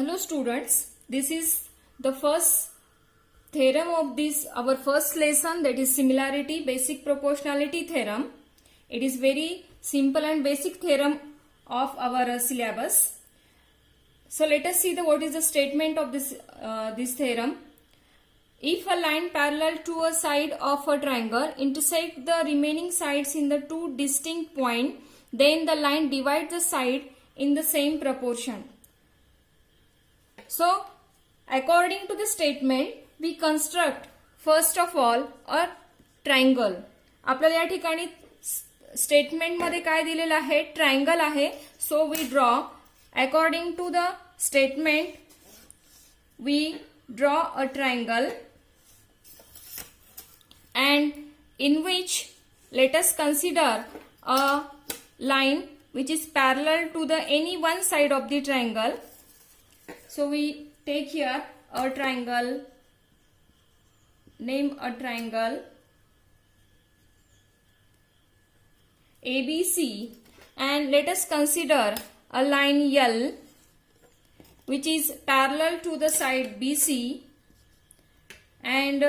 Hello students, this is the first theorem of this our first lesson, that is similarity basic proportionality theorem. It is very simple and basic theorem of our syllabus. So let us see what is the statement of this theorem. If a line parallel to a side of a triangle intersect the remaining sides in the two distinct points, then the line divides the side in the same proportion. So, according to the statement, we construct first of all a triangle. आपल्याला या ठिकाणी statement मध्ये काय दिलेलं आहे? Triangle आहे. So we draw according to the statement we draw a triangle and in which let us consider a line which is parallel to the any one side of the triangle. So we take here a triangle, name a triangle ABC, and let us consider a line L which is parallel to the side BC, and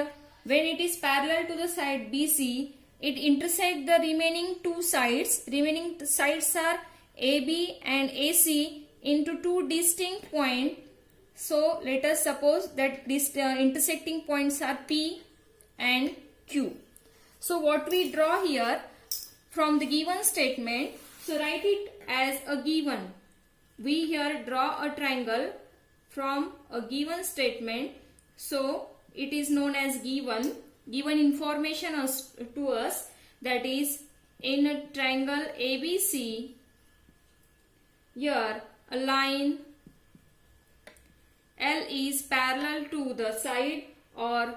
when it is parallel to the side BC, it intersects the remaining two sides. Remaining sides are AB and AC into two distinct points. So let us suppose that these intersecting points are P and Q. So what we draw here from the given statement, so write it as a given. We here draw a triangle from a given statement. So it is known as given information to us, that is in a triangle ABC, here a line L is parallel to the side or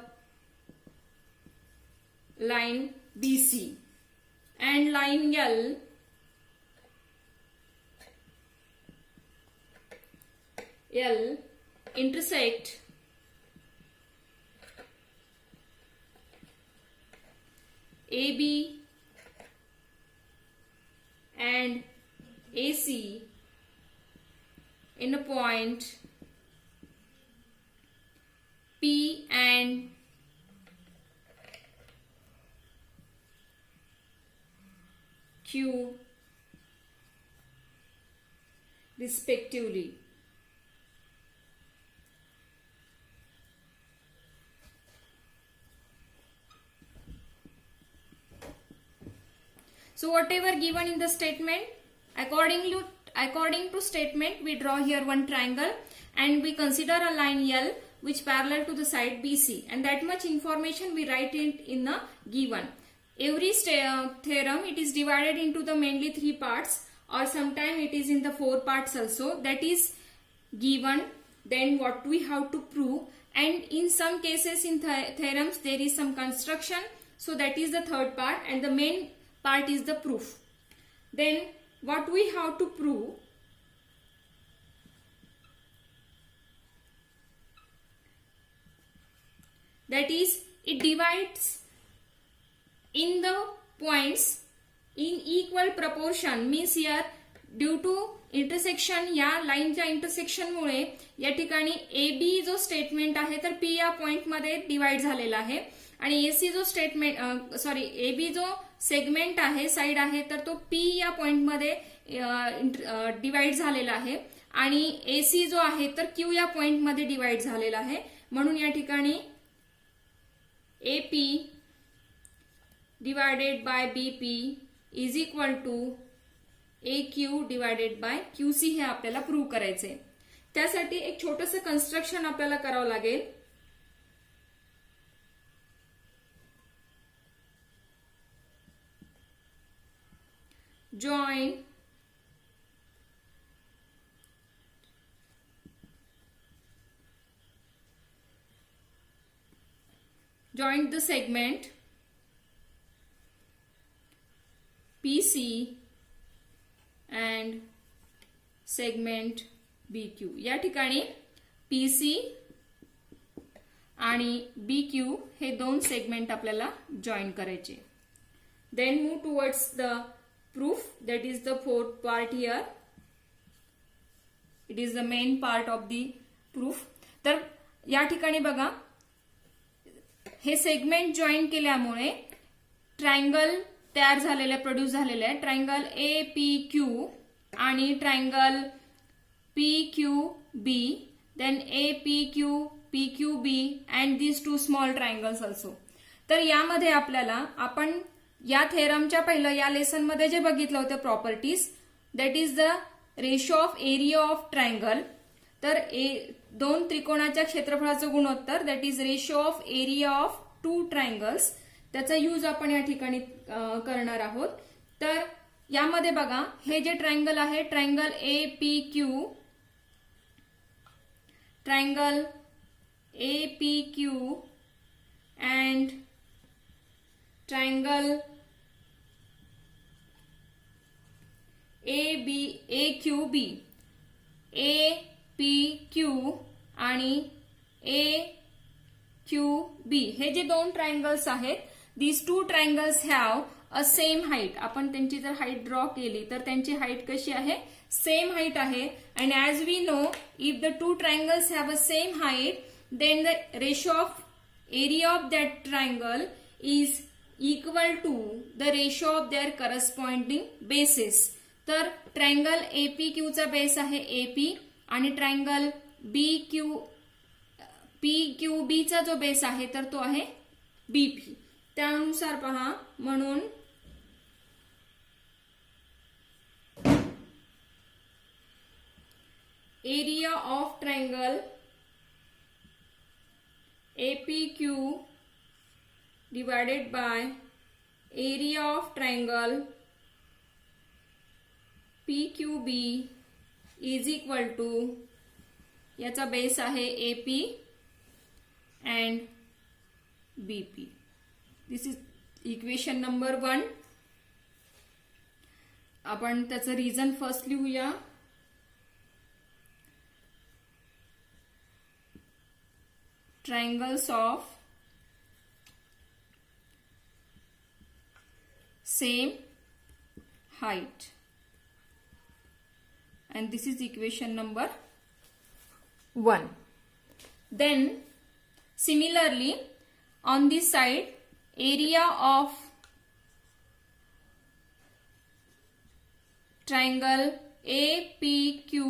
line BC, and line L intersect AB and AC in a point P and Q respectively. So whatever given in the statement, according to statement, we draw here one triangle and we consider a line L which parallel to the side BC, and that much information we write it in the given. Every theorem, it is divided into the mainly three parts, or sometimes it is in the four parts also. That is given, then what we have to prove, and in some cases in theorems there is some construction. So that is the third part, and the main part is the proof. Then what we have to prove? That is, it divides in the points in equal proportion. Means here due to intersection, या लाईनच्या intersection मुळे या ठिकाणी AB जो statement आहे तर P या point मध्ये divide झालेला आहे, आणि AC जो स्टेटमेंट AB जो सेगमेंट आहे, साइड आहे, तर तो P या पॉइंट मध्ये डिवाइड झालेला आहे, आणि AC जो आहे तर Q या पॉइंट मध्ये डिवाइड झालेला आहे. म्हणून या ठिकाणी AP divided by BP is equal to AQ divided by QC हे आपल्याला प्रूव्ह करायचे. त्यासाठी एक छोटंसं कन्स्ट्रक्शन आपल्याला करावं लागेल. Join the segment PC and segment BQ. या ठिकाणी PC आणि BQ हे दोन सेगमेंट आपल्याला जॉइन करायचे. Then move towards the proof, that is the fourth part here. It is the main part of the proof. तर या ठिकाणी बघा, हे सेगमेंट जॉईन केल्यामुळे ट्रायंगल तयार झालेले, प्रोड्यूस झालेले आहे. ट्रायंगल ए पी क्यू आणि triangle P Q B, then A P Q B and these two small triangles also. तर यामध्ये आपल्याला, आपण या थेरमच्या पहिलं या लेसनमध्ये जे बघितलं होतं properties, that is the ratio of area of triangle. तर दोन त्रिकोणाच्या क्षेत्रफळाचं गुणोत्तर, that is ratio of area of two triangles, त्याचा यूज आपण या ठिकाणी करणार आहोत. तर यामध्ये बघा, हे जे ट्रायंगल आहे, triangle A P Q, triangle A P Q and triangle A Q B, A P Q आणि ए क्यू बी, हे जे दोन ट्रायंगल्स आहेत, these two triangles have a same height. आपण त्यांची जर हाईट ड्रॉ केली तर त्यांची हाईट कशी आहे, सेम हाईट आहे. And as we know, if the two triangles have a same height, then the ratio of area of that triangle is equal to the ratio of their corresponding bases. तर triangle एपीक्यूचा base आहे AP आणि triangle पीक्यूबीचा जो base आहे तर तो आहे बीपी. त्यानुसार पहा, म्हणून area of triangle APQ divided by area of triangle PQB is equal to, याचा बेस आहे AP and BP. This is equation number 1. आपण त्याचं रिझन फर्स्ट लिहूया. Triangles of same height, and this is equation number 1. Then similarly on this side, area of triangle APQ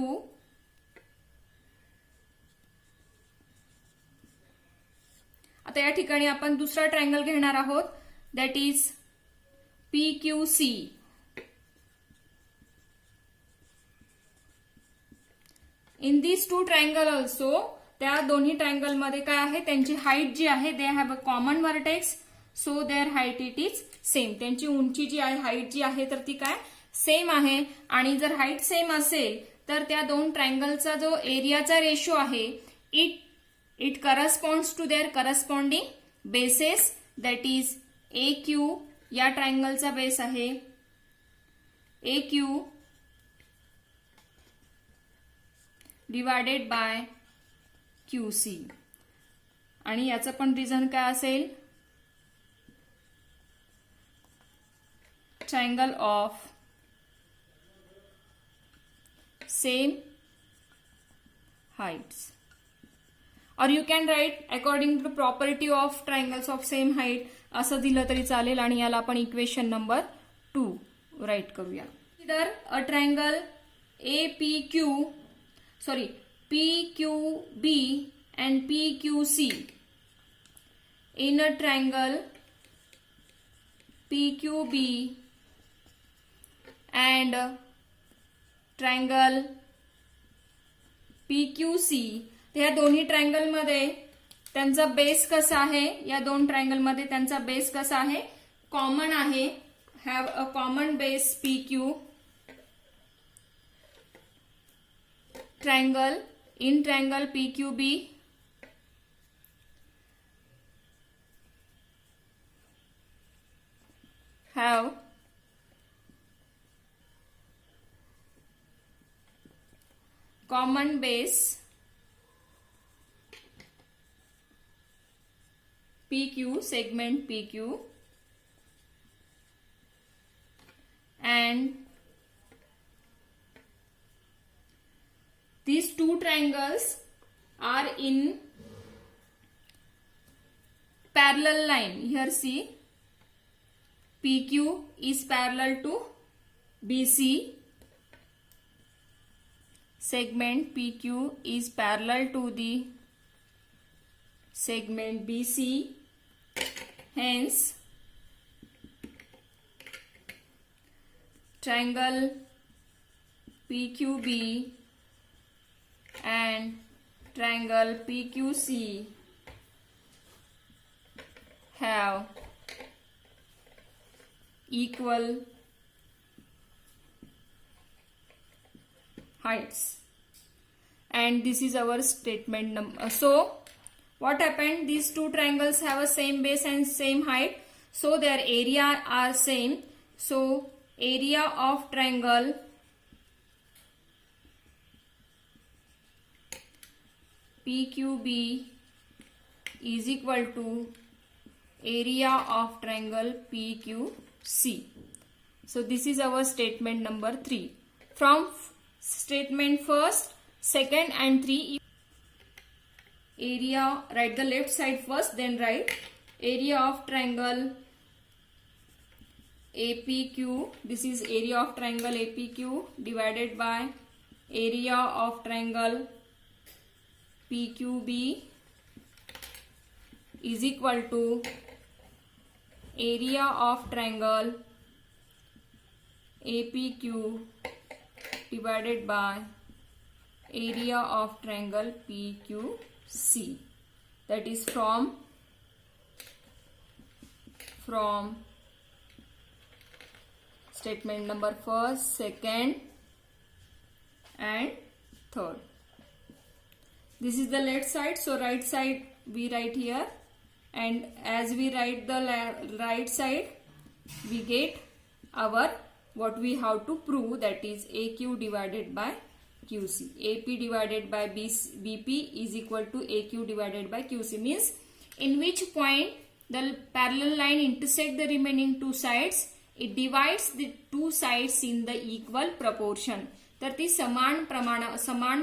आता या ठिकाणी आपण दुसरा ट्रायंगल घेणार आहोत, that is PQC. In this two triangle also, त्या दोन्ही ट्रायंगल मध्ये काय आहे, त्यांची हाईट जी आहे, they have a common vertex, so their height it is same. त्यांची उंची जी आहे, हाईट जी आहे, तर ती काय सेम आहे. आणि जर हाईट सेम असेल तर त्या दोन ट्रायंगलचा जो एरियाचा रेशो आहे, it corresponds to their corresponding bases, that is A Q. या ट्रायंगलचा बेस आहे A Q divided by QC. आणि याचं पण रिझन काय असेल, ट्रायंगल ऑफ सेम हाइट्स. और you can write according to property of triangles of same height असं दिलं तरी चालेल. आणि याला आपण इक्वेशन नंबर 2 राईट करूया. इधर a triangle PQB and PQC in a triangle PQB and triangle PQC. या दोन्ही ट्रायंगल मध्ये त्यांचा बेस कसा आहे, या दोन ट्रायंगल मध्ये त्यांचा बेस कसा आहे, कॉमन आहे, have a common base PQ. Triangle in triangle PQB have common base PQ, segment PQ, and these two triangles are in parallel line. Here see, PQ is parallel to BC. Segment PQ is parallel to the segment BC. Hence, triangle PQB and triangle PQC have equal heights, and this is our statement number. So what happened, these two triangles have a same base and same height, so their area are same. So area of triangle PQB is equal to area of triangle PQC. So this is our statement number 3. From statement first, second and 3, area, write the left side first, then write area of triangle APQ. This is area of triangle APQ divided by area of triangle PQB is equal to area of triangle APQ divided by area of triangle PQC. That is from statement number first, second and third. This is the left side, so right side we write here, and as we write the right side, we get our what we have to prove, that is AQ divided by QC. AP divided by BP is equal to AQ divided by QC, means in which point the parallel line intersect the remaining two sides, it divides the two sides in the equal proportion. तर ती समान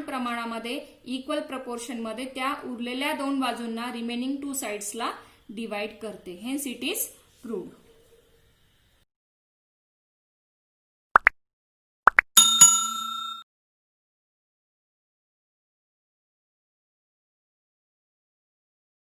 प्रमाणामध्ये equal proportion मध्ये त्या उरलेल्या दोन बाजूंना remaining two साइड्सला डिवाइड करते. Hence it is proved.